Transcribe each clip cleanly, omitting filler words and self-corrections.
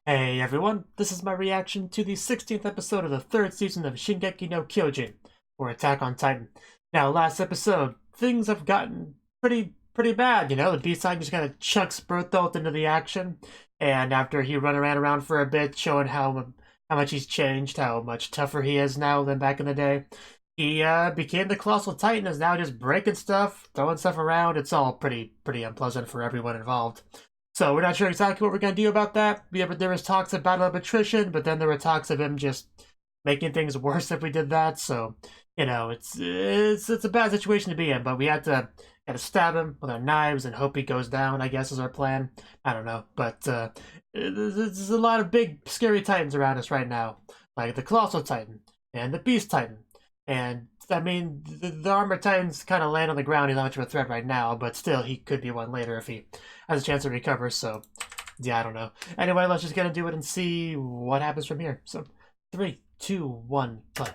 Hey everyone, this is my reaction to the 16th episode of the third season of Shingeki no Kyojin, or Attack on Titan. Now, last episode, things have gotten pretty bad, you know? The B-side just kind of chucks Bertholdt into the action, and after he around for a bit, showing how much he's changed, how much tougher he is now than back in the day, he became the Colossal Titan, is now just breaking stuff, throwing stuff around. It's all pretty unpleasant for everyone involved. So we're not sure exactly what we're going to do about that. There was talks of battle of attrition, but then there were talks of him just making things worse if we did that. So, you know, it's a bad situation to be in, but we had to stab him with our knives and hope he goes down, I guess is our plan. I don't know, but there's a lot of big scary titans around us right now, like the Colossal Titan and the Beast Titan. And I mean, the Armored Titans kind of land on the ground. He's not much of a threat right now, but still, he could be one later if he has a chance to recover. So, yeah, I don't know. Anyway, let's just get into it and see what happens from here. So, 3, 2, 1, play.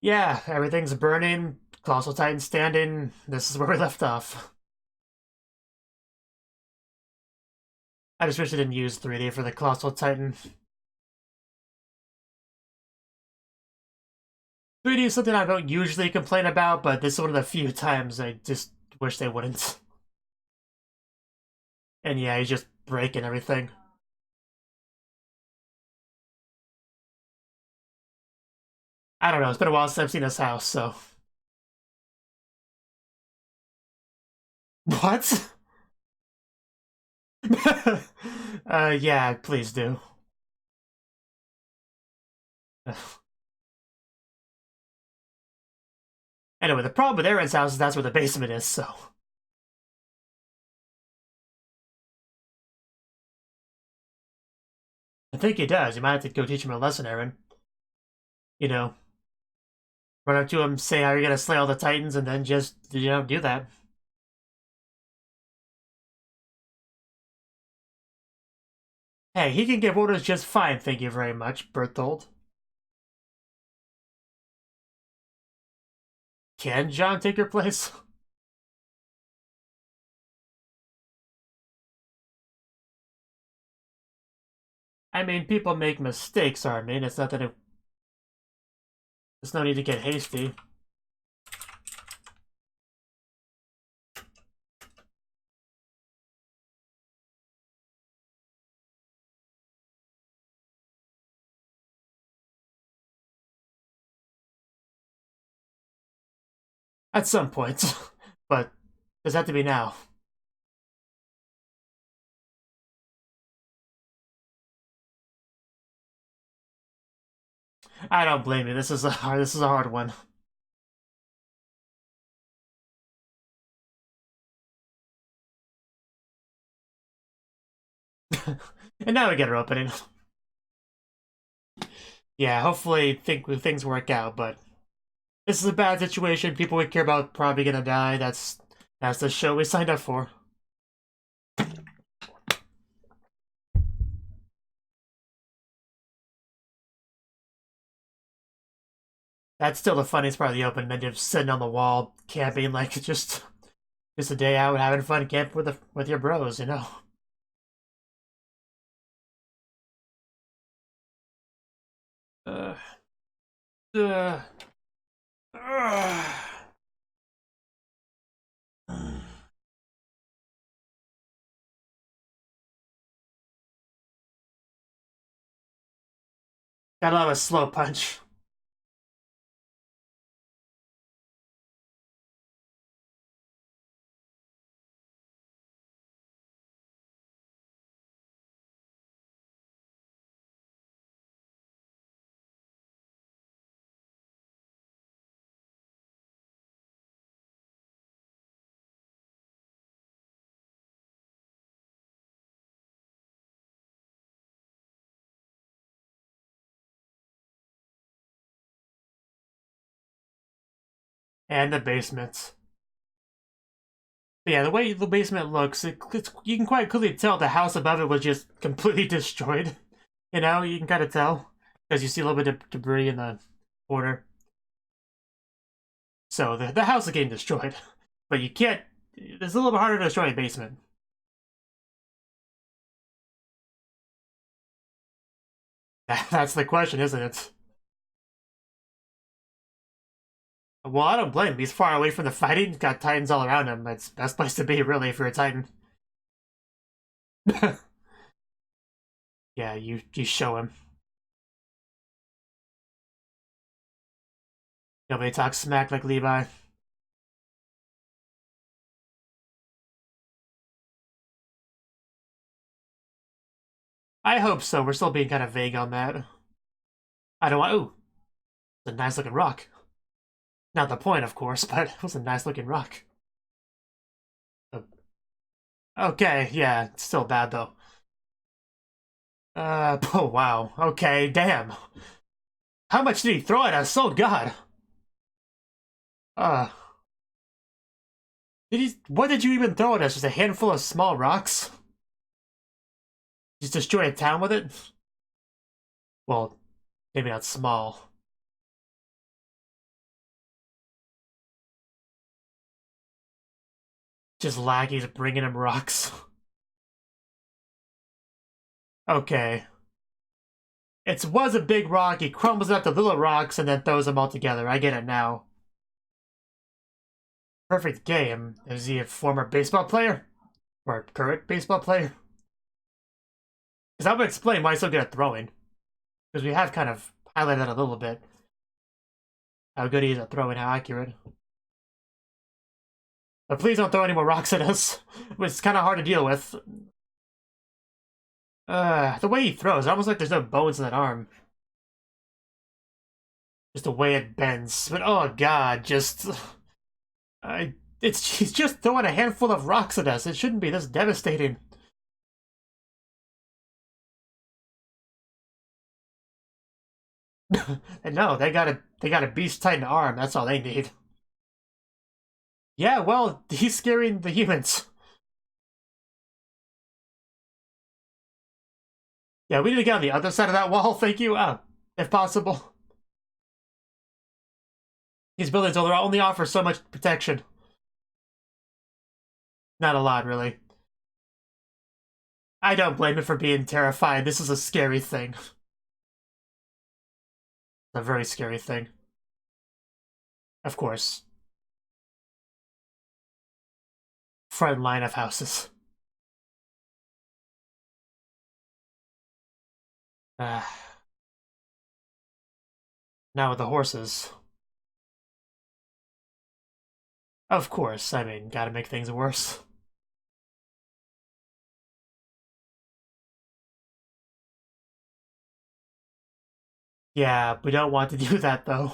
Yeah, everything's burning. Colossal Titan standing. This is where we left off. I just wish I didn't use 3D for the Colossal Titan. 3D is something I don't usually complain about, but this is one of the few times I just wish they wouldn't. And yeah, he's just breaking everything. I don't know, it's been a while since I've seen his house, so. What? Yeah, please do. Anyway, the problem with Aaron's house is that's where the basement is, so. I think he does. You might have to go teach him a lesson, Aaron. You know, run up to him, say how you're gonna slay all the Titans, and then just, you know, do that. Hey, he can give orders just fine, thank you very much, Berthold. Can John take your place? I mean, people make mistakes, Armin. It's not that there's no need to get hasty. At some point. But does that have to be now? I don't blame you. This is a hard one. And now we get our opening. Yeah, hopefully things work out, but this is a bad situation. People we care about probably gonna die. That's the show we signed up for. That's still the funniest part of the open. Men just sitting on the wall, camping like just a day out, having fun camping with your bros, you know. Uh, uh, uh. Gotta love a slow punch. And the basement. But yeah, the way the basement looks, you can quite clearly tell the house above it was just completely destroyed. You know, you can kind of tell because you see a little bit of debris in the corner. So the house is getting destroyed, but you can't. It's a little bit harder to destroy a basement. That's the question, isn't it? Well, I don't blame him. He's far away from the fighting. He's got Titans all around him. It's the best place to be, really, if you're a Titan. Yeah, you show him. Nobody talks smack like Levi. I hope so. We're still being kind of vague on that. I don't want. Ooh, it's a nice looking rock. Not the point, of course, but it was a nice looking rock. Okay, yeah, it's still bad though. Oh wow. Okay, damn. How much did he throw at us? Oh god. Uh. What did you even throw at us? Just a handful of small rocks? Just destroy a town with it? Well, maybe not small. Just lackeys bringing him rocks. Okay. It was a big rock, he crumbles up the little rocks and then throws them all together. I get it now. Perfect game. Is he a former baseball player? Or a current baseball player? Because that would explain why he's so good at throwing. Because we have kind of highlighted that a little bit. How good he is at throwing, how accurate. But please don't throw any more rocks at us. It's kind of hard to deal with. The way he throws, almost like there's no bones in that arm. Just the way it bends. But oh god, just... he's just throwing a handful of rocks at us. It shouldn't be this devastating. And no, they got a beast titan arm. That's all they need. Yeah, well, he's scaring the humans. Yeah, we need to get on the other side of that wall, thank you. If possible. These buildings only offer so much protection. Not a lot, really. I don't blame him for being terrified. This is a scary thing. A very scary thing. Of course. Front line of houses. Now with the horses. Of course, I mean, gotta make things worse. Yeah, we don't want to do that, though.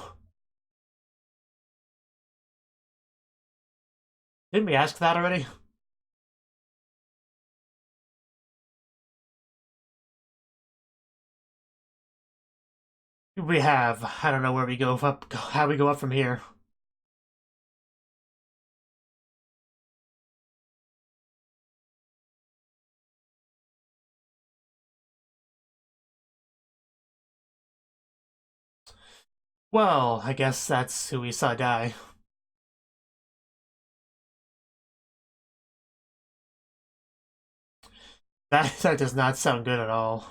Didn't we ask that already? We have. I don't know where we go up, how we go up from here. Well, I guess that's who we saw die. That does not sound good at all.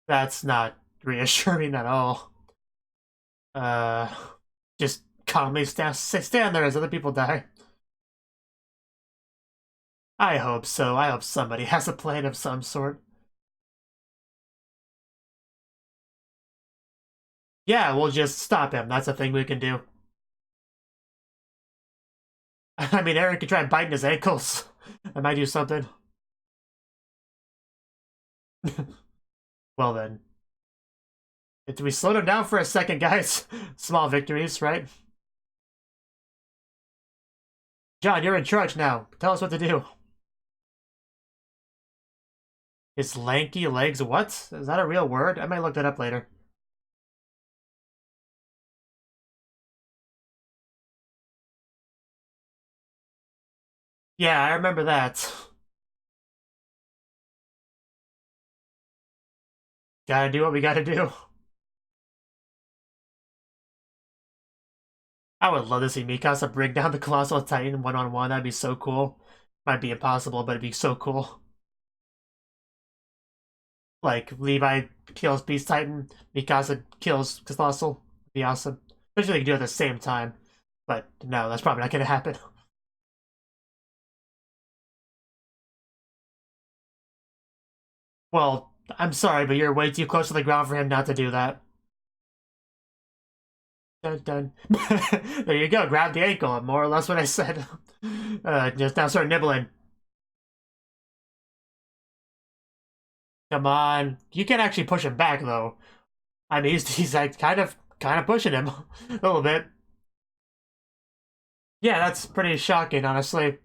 That's not reassuring at all. Just calmly stand there as other people die. I hope so. I hope somebody has a plan of some sort. Yeah, we'll just stop him. That's a thing we can do. I mean, Aaron could try biting his ankles. That might do something. Well then. Do we slow them down for a second, guys? Small victories, right? John, you're in charge now. Tell us what to do. His lanky legs, what? Is that a real word? I might look that up later. Yeah, I remember that. Gotta do what we gotta do. I would love to see Mikasa bring down the Colossal Titan one-on-one. That'd be so cool. Might be impossible, but it'd be so cool. Like, Levi kills Beast Titan, Mikasa kills Colossal. Be awesome. Especially they can do it at the same time. But no, that's probably not gonna happen. Well, I'm sorry, but you're way too close to the ground for him not to do that. Dun, dun. There you go, grab the ankle, more or less what I said. Just now start nibbling. Come on. You can actually push him back, though. I mean, he's like kind of pushing him a little bit. Yeah, that's pretty shocking, honestly.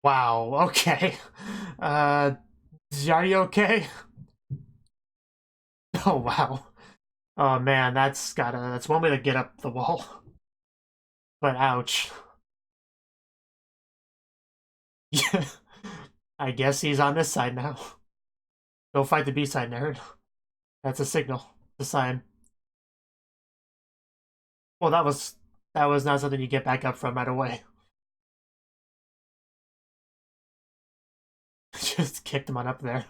Wow, okay. Are you okay? Oh, wow. Oh, man, that's one way to get up the wall. But ouch. Yeah. I guess he's on this side now. Go fight the B side, nerd. That's a signal. The sign. Well, that was not something you get back up from right away. Just kicked him on up there.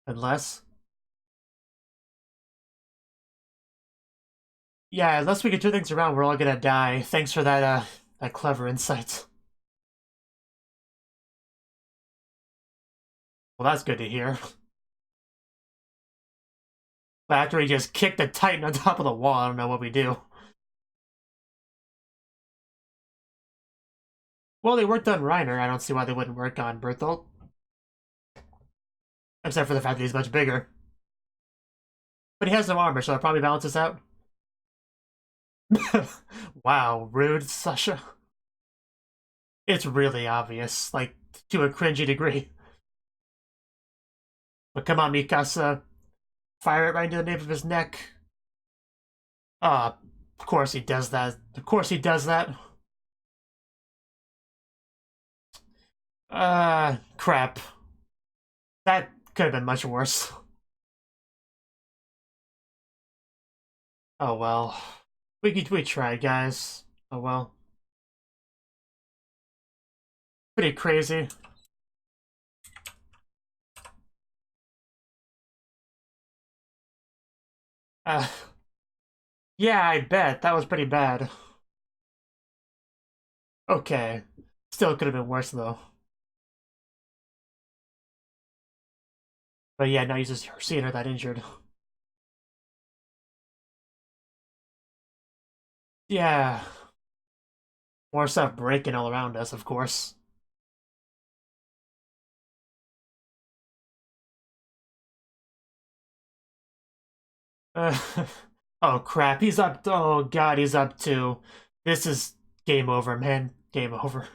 Unless. Yeah, unless we can turn things around, we're all gonna die. Thanks for that clever insight. Well, that's good to hear. But after he just kicked the Titan on top of the wall, I don't know what we do. Well, they worked on Reiner. I don't see why they wouldn't work on Berthold. Except for the fact that he's much bigger. But he has no armor, so it probably balances out. Wow, rude, Sasha. It's really obvious, like, to a cringy degree. But come on, Mikasa. Fire it right into the nape of his neck. Of course he does that. Of course he does that. Crap. That could have been much worse. Oh well. We tried, guys. Oh well. Pretty crazy. Uh, yeah, I bet. That was pretty bad. Okay. Still could have been worse, though. But yeah, now he's just seeing her that injured. Yeah. More stuff breaking all around us, of course. Uh, oh crap, he's up. Oh god, he's up too. This is game over, man. Game over.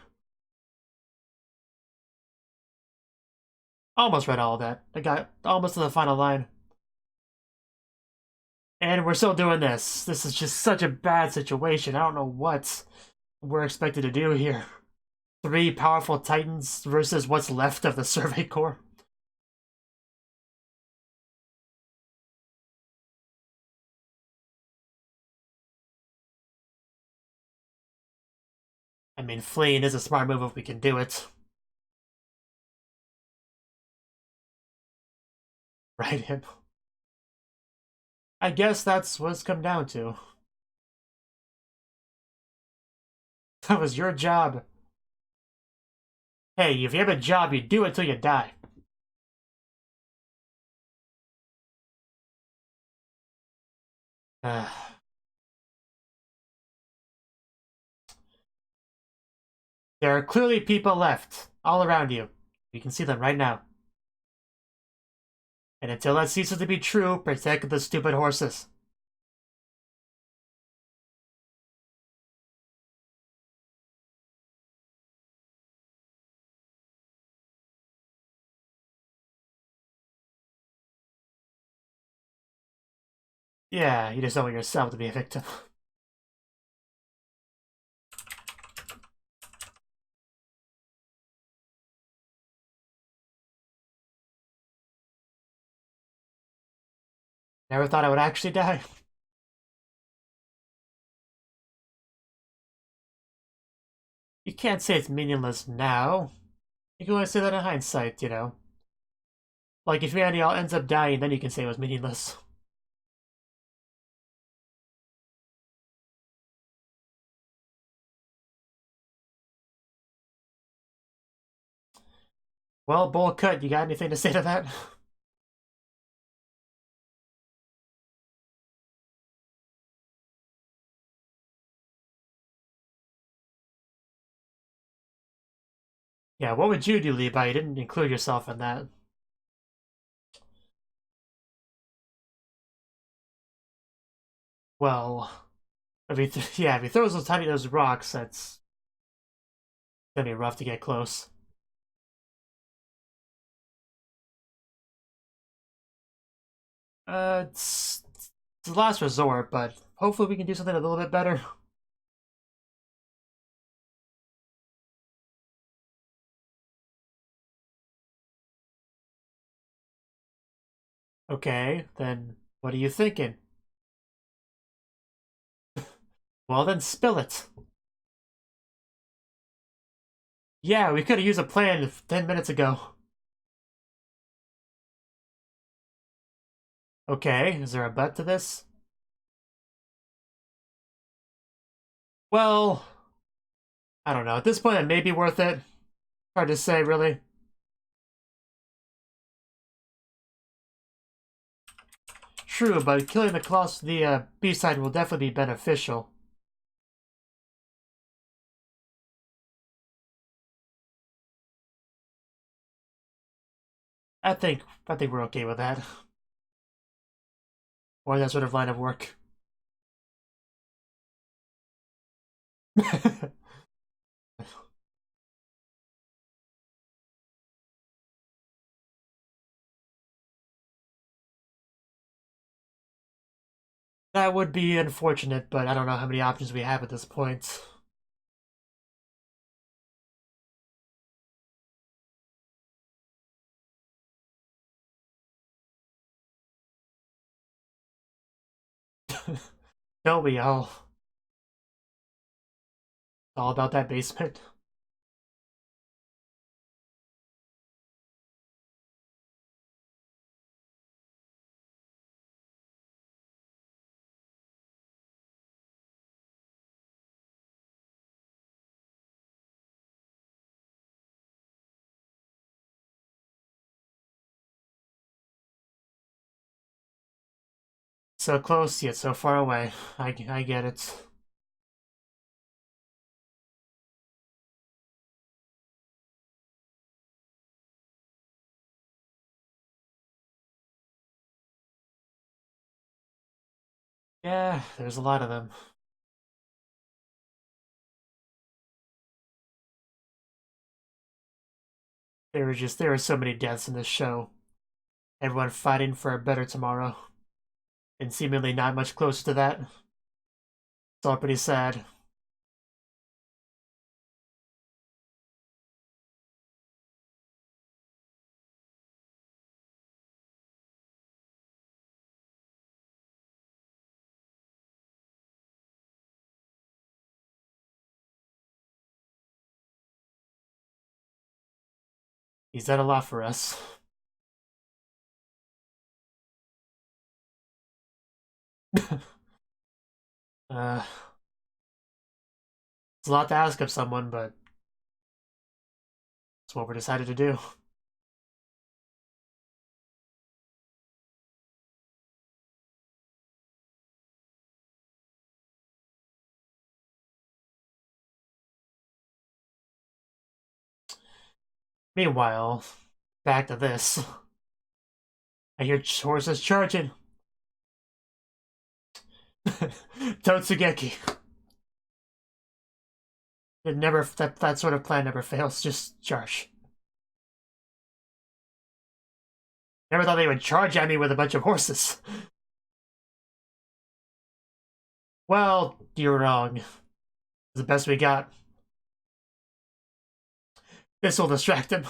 Almost read all of that. I got almost to the final line. And we're still doing this. This is just such a bad situation. I don't know what we're expected to do here. 3 powerful titans versus what's left of the Survey Corps. I mean, fleeing is a smart move if we can do it. Right him. I guess that's what it's come down to. That was your job. Hey, if you have a job, you do it till you die. There are clearly people left, all around you. You can see them right now. And until that ceases to be true, protect the stupid horses. Yeah, you just don't want yourself to be a victim. Never thought I would actually die. You can't say it's meaningless now. You can only say that in hindsight, you know. Like, if humanity all ends up dying, then you can say it was meaningless. Well, bowl cut, you got anything to say to that? Yeah, what would you do, Levi? You didn't include yourself in that. Well, if he throws those rocks, that's gonna be rough to get close. It's the last resort, but hopefully we can do something a little bit better. Okay, then what are you thinking? Well, then spill it. Yeah, we could have used a plan 10 minutes ago. Okay, is there a but to this? Well, I don't know. At this point, it may be worth it. Hard to say, really. True, but killing the B-side will definitely be beneficial. I think we're okay with that. Or that sort of line of work. That would be unfortunate, but I don't know how many options we have at this point. Don't we all? All about that basement. So close, yet so far away. I get it. Yeah, there's a lot of them. There were so many deaths in this show. Everyone fighting for a better tomorrow. And seemingly not much closer to that. It's all pretty sad. He's done a lot for us. uh, it's a lot to ask of someone, but it's what we decided to do. Meanwhile, back to this. I hear horses charging. Totsugeki. That sort of plan never fails, just charge. Never thought they would charge at me with a bunch of horses. Well, you're wrong. It's the best we got. This will distract him.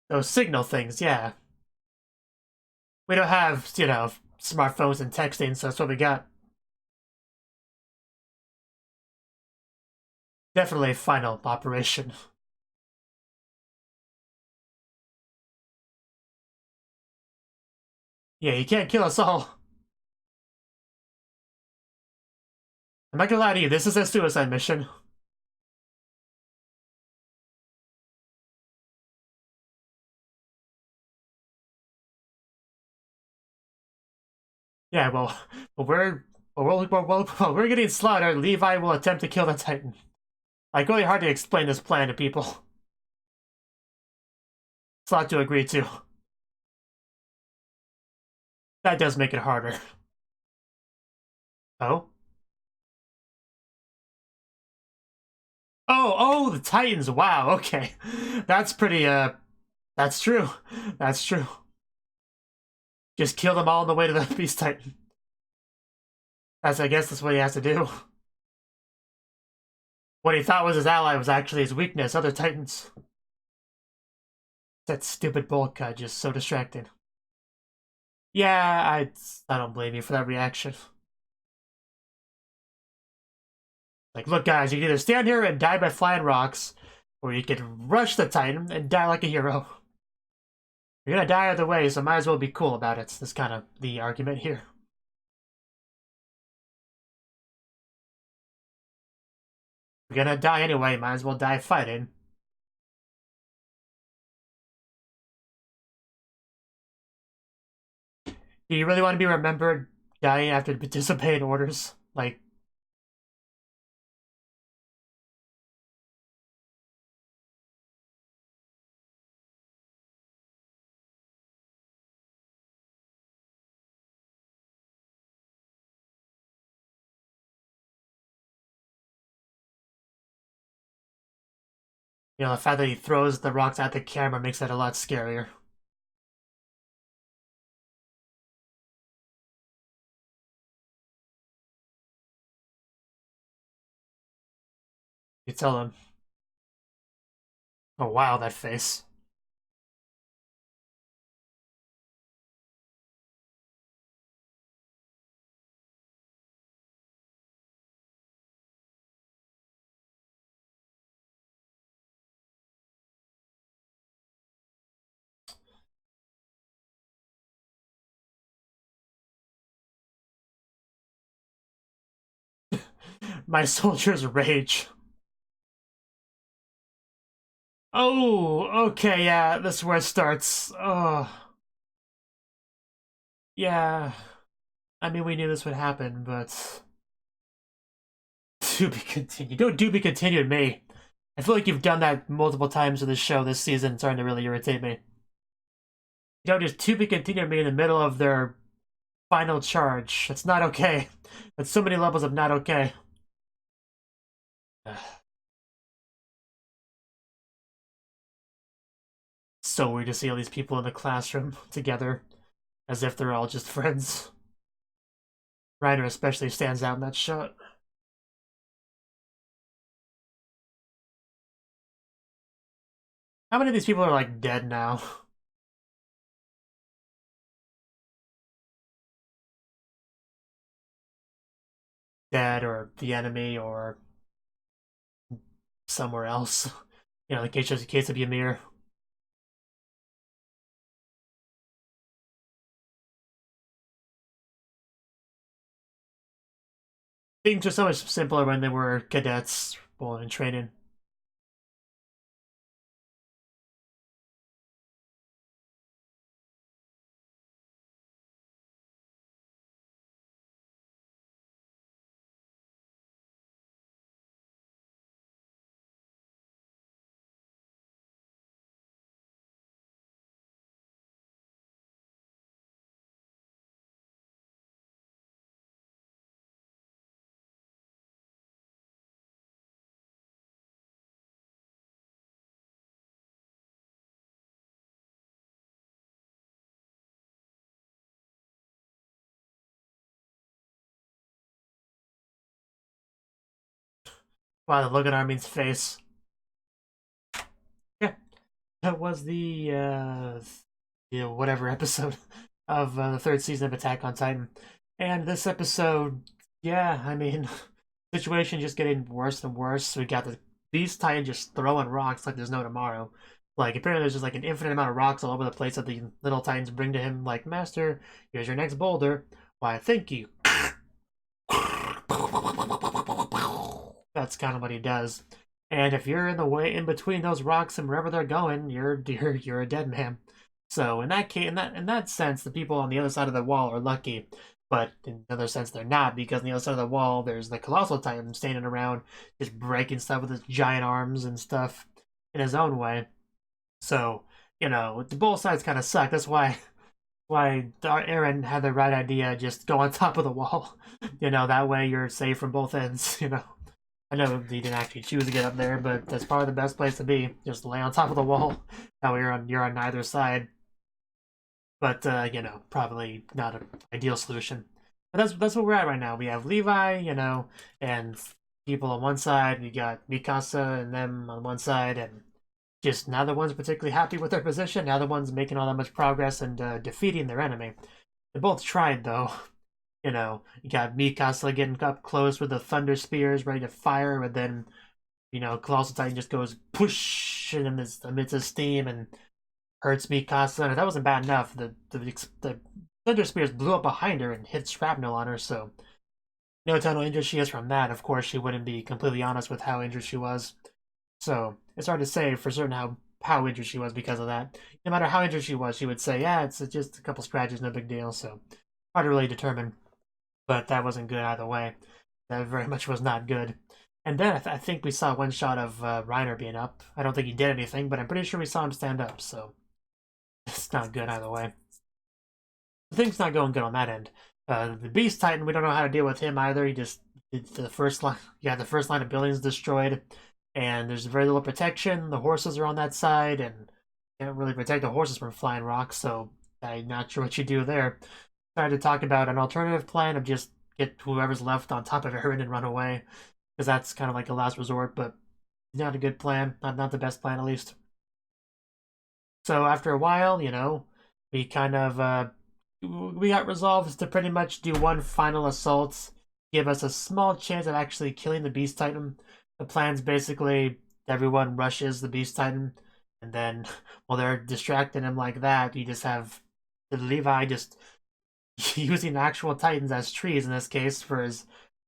Those signal things, yeah. We don't have, you know, smartphones and texting, so that's what we got. Definitely a final operation. Yeah, you can't kill us all. I'm not gonna lie to you, this is a suicide mission. Yeah, we're getting slaughtered. Levi will attempt to kill the Titan. Like, really hard to explain this plan to people. It's a lot to agree to. That does make it harder. Oh? Oh, the Titans, wow, okay. That's pretty, that's true. That's true. Just kill them all on the way to the Beast Titan. I guess that's what he has to do. What he thought was his ally was actually his weakness, other Titans. That stupid bolt cut, just so distracting. Yeah, I don't blame you for that reaction. Like, look guys, you can either stand here and die by flying rocks, or you can rush the Titan and die like a hero. You're gonna die either way, so might as well be cool about it. That's kind of the argument here. You're gonna die anyway, might as well die fighting. Do you really want to be remembered dying after disobeying orders? Like, you know, the fact that he throws the rocks at the camera makes that a lot scarier. You tell him. Oh wow, that face. My soldiers rage. Oh, okay, yeah, this is where it starts. Oh, yeah. I mean, we knew this would happen, but to be continued. Don't do be continued, me. I feel like you've done that multiple times in the show this season. It's starting to really irritate me. You don't just to be continued me in the middle of their final charge. That's not okay. That's so many levels of not okay. So weird to see all these people in the classroom together, as if they're all just friends. Reiner especially stands out in that shot. How many of these people are like dead now? Dead or the enemy or somewhere else. You know, the case of Ymir. Things are so much simpler when they were cadets, well, in training. Wow, the look on Armin's face. Yeah. that was whatever episode of the third season of Attack on Titan. And this episode, yeah, I mean, situation just getting worse and worse. We got the Beast Titan just throwing rocks like there's no tomorrow. Like, apparently there's just like an infinite amount of rocks all over the place that the little Titans bring to him, like, Master, here's your next boulder. Why, thank you. That's kind of what he does. And if you're in the way in between those rocks and wherever they're going, you're a dead man. So in that case, in that sense, the people on the other side of the wall are lucky. But in another sense, they're not, because on the other side of the wall, there's the Colossal Titan standing around, just breaking stuff with his giant arms and stuff in his own way. So, you know, both sides kind of suck. That's why Aaron had the right idea, just go on top of the wall. You know, that way you're safe from both ends, you know. I know he didn't actually choose to get up there, but that's probably the best place to be. Just lay on top of the wall. That way you're on neither side. But you know, probably not an ideal solution. But that's where we're at right now. We have Levi, you know, and people on one side. We got Mikasa and them on one side, and just neither one's particularly happy with their position. Neither one's making all that much progress and defeating their enemy. They both tried, though. You know, you got Mikasa getting up close with the thunder spears, ready to fire, but then, you know, Colossal Titan just goes push in amidst his steam and hurts Mikasa. And if that wasn't bad enough, the thunder spears blew up behind her and hit shrapnel on her. So, you know how injured she is from that. Of course, she wouldn't be completely honest with how injured she was. So it's hard to say for certain how injured she was because of that. No matter how injured she was, she would say, "Yeah, it's just a couple scratches, no big deal." So hard to really determine. But that wasn't good either way. That very much was not good. And then I think we saw one shot of Reiner being up. I don't think he did anything, but I'm pretty sure we saw him stand up, so it's not good either way. Things not going good on that end. The Beast Titan, we don't know how to deal with him either. He just did the first line. Yeah, the first line of buildings destroyed, and there's very little protection. The horses are on that side, and can't really protect the horses from flying rocks. So I'm not sure what you do there. Tried to talk about an alternative plan of just get whoever's left on top of Aaron and run away, because that's kind of like a last resort, but not a good plan. Not the best plan, at least. So after a while, you know, we kind of we got resolved to pretty much do one final assault, give us a small chance of actually killing the Beast Titan. The plan's basically everyone rushes the Beast Titan, and then while they're distracting him like that, you just have the Levi just using actual Titans as trees in this case for his,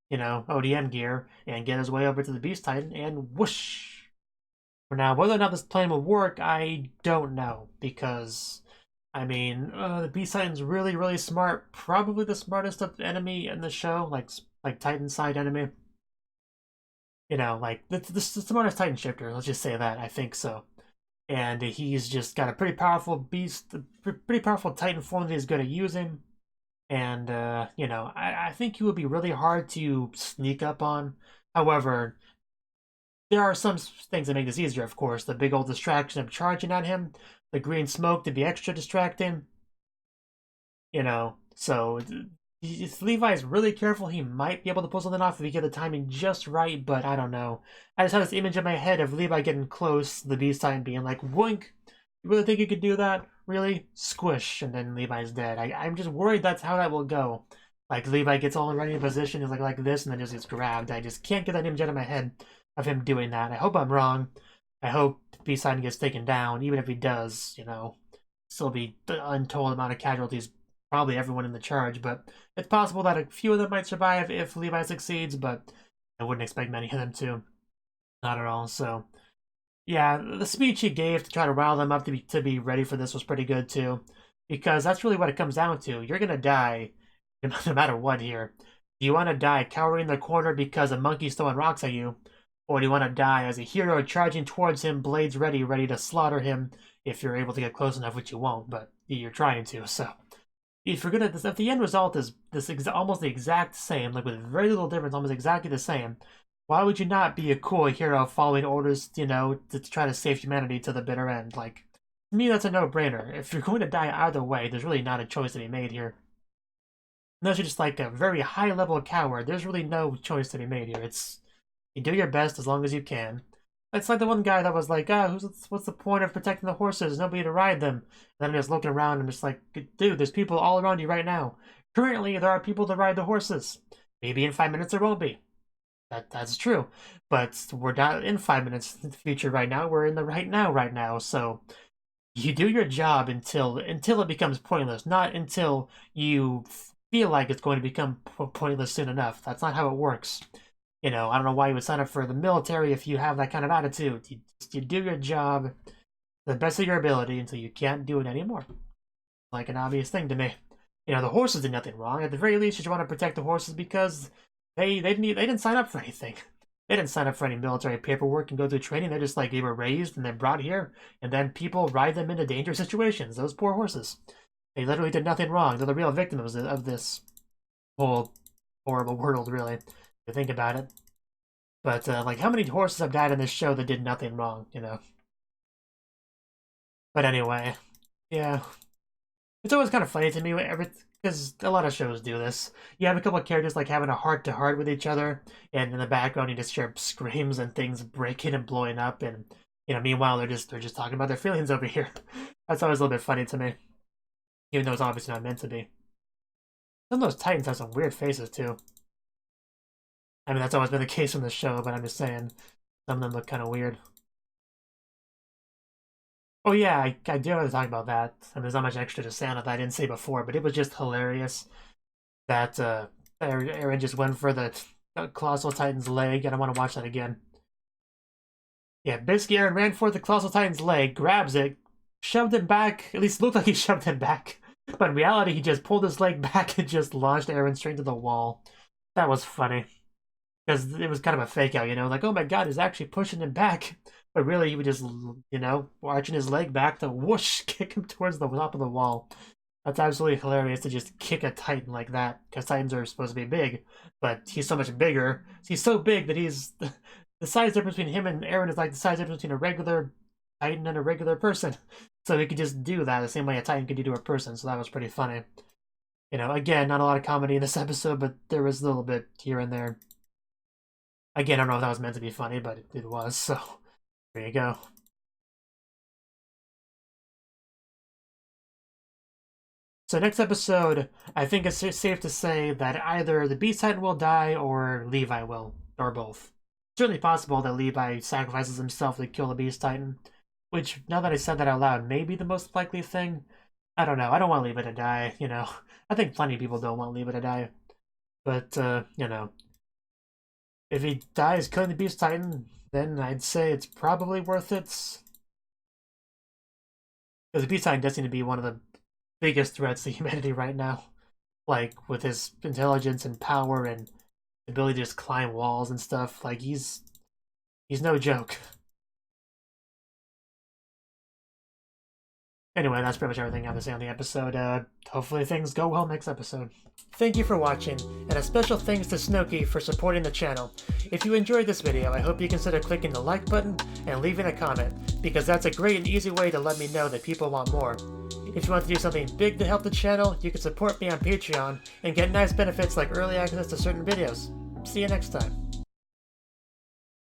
you know, ODM gear, and get his way over to the Beast Titan, and whoosh! For now, whether or not this plan will work, I don't know, because, I mean, the Beast Titan's really, really smart. Probably the smartest of enemy in the show, like Titan side enemy. You know, like, the smartest Titan shifter, let's just say that, I think so. And he's just got a pretty powerful beast, pretty powerful Titan form that he's good at using. And, you know, I think he would be really hard to sneak up on. However, there are some things that make this easier, of course. The big old distraction of charging at him, the green smoke to be extra distracting. You know, so if Levi's really careful, he might be able to pull something off if he get the timing just right, but I don't know. I just have this image in my head of Levi getting close, the Beast Titan being like, "Woink! You really think you could do that? Really?" Squish, and then Levi's dead. I'm just worried that's how that will go. Like, Levi gets all ready in position, is like this, and then just gets grabbed. I just can't get that image out of my head of him doing that. I hope I'm wrong. I hope Beast Titan gets taken down, even if he does, you know, still be untold amount of casualties, probably everyone in the charge, but it's possible that a few of them might survive if Levi succeeds, but I wouldn't expect many of them to. Not at all, so... Yeah, the speech he gave to try to rile them up to be ready for this was pretty good too, because that's really what it comes down to. You're gonna die no matter what here. Do you want to die cowering in the corner because a monkey's throwing rocks at you, or do you want to die as a hero charging towards him, blades ready, ready to slaughter him if you're able to get close enough, which you won't, but you're trying to. So if you're gonna, if the end result is almost the exact same, like with very little difference, almost exactly the same. Why would you not be a cool hero following orders, you know, to try to save humanity to the bitter end? Like, to me, that's a no-brainer. If you're going to die either way, there's really not a choice to be made here. Unless you're just like a very high-level coward, there's really no choice to be made here. It's, you do your best as long as you can. It's like the one guy that was like, what's the point of protecting the horses? There's nobody to ride them. And then I'm just looking around and I'm just like, dude, there's people all around you right now. Currently, there are people to ride the horses. Maybe in 5 minutes there won't be. That's true. But we're not in 5 minutes in the future right now. We're in the right now. So you do your job until it becomes pointless, not until you feel like it's going to become pointless soon enough. That's not how it works. I don't know why you would sign up for the military if you have that kind of attitude. You do your job to the best of your ability until you can't do it anymore. Like an obvious thing to me. The horses did nothing wrong. At the very least, you should want to protect the horses because they didn't sign up for anything. They didn't sign up for any military paperwork and go through training. They're just like, they were raised and then brought here, and then people ride them into dangerous situations. Those poor horses. They literally did nothing wrong. They're the real victims of this whole horrible world, really, if you think about it. But, like, how many horses have died in this show that did nothing wrong, But anyway, yeah. It's always kind of funny to me, because a lot of shows do this. You have a couple of characters, like, having a heart-to-heart with each other, and in the background you just hear screams and things breaking and blowing up, and, meanwhile they're just talking about their feelings over here. That's always a little bit funny to me. Even though it's obviously not meant to be. Some of those Titans have some weird faces, too. I mean, that's always been the case in the show, but I'm just saying, some of them look kind of weird. Oh yeah, I do want to talk about that. And there's not much extra to say on it that I didn't say before, but it was just hilarious that Eren just went for the Colossal Titan's leg, and I want to watch that again. Yeah, basically Eren ran for the Colossal Titan's leg, grabs it, shoved it back, at least looked like he shoved it back. But in reality, he just pulled his leg back and just launched Eren straight to the wall. That was funny. Because it was kind of a fake out, like, oh my god, he's actually pushing him back. But really, he would just, arching his leg back to whoosh, kick him towards the top of the wall. That's absolutely hilarious to just kick a Titan like that, because Titans are supposed to be big, but he's so much bigger. He's so big that he's... the size difference between him and Eren is like the size difference between a regular Titan and a regular person. So he could just do that the same way a Titan could do to a person, so that was pretty funny. Again, not a lot of comedy in this episode, but there was a little bit here and there. Again, I don't know if that was meant to be funny, but it was, so there you go. So next episode, I think it's safe to say that either the Beast Titan will die or Levi will, or both. It's certainly possible that Levi sacrifices himself to kill the Beast Titan, which, now that I said that out loud, may be the most likely thing. I don't know. I don't want Levi to die, I think plenty of people don't want Levi to die. But, if he dies killing the Beast Titan, then I'd say it's probably worth it. Because the Beast Titan does seem to be one of the biggest threats to humanity right now. Like, with his intelligence and power and ability to just climb walls and stuff. Like, he's no joke. Anyway, that's pretty much everything I have to say on the episode. Hopefully things go well next episode. Thank you for watching, and a special thanks to Cnouki for supporting the channel. If you enjoyed this video, I hope you consider clicking the like button and leaving a comment, because that's a great and easy way to let me know that people want more. If you want to do something big to help the channel, you can support me on Patreon and get nice benefits like early access to certain videos. See you next time.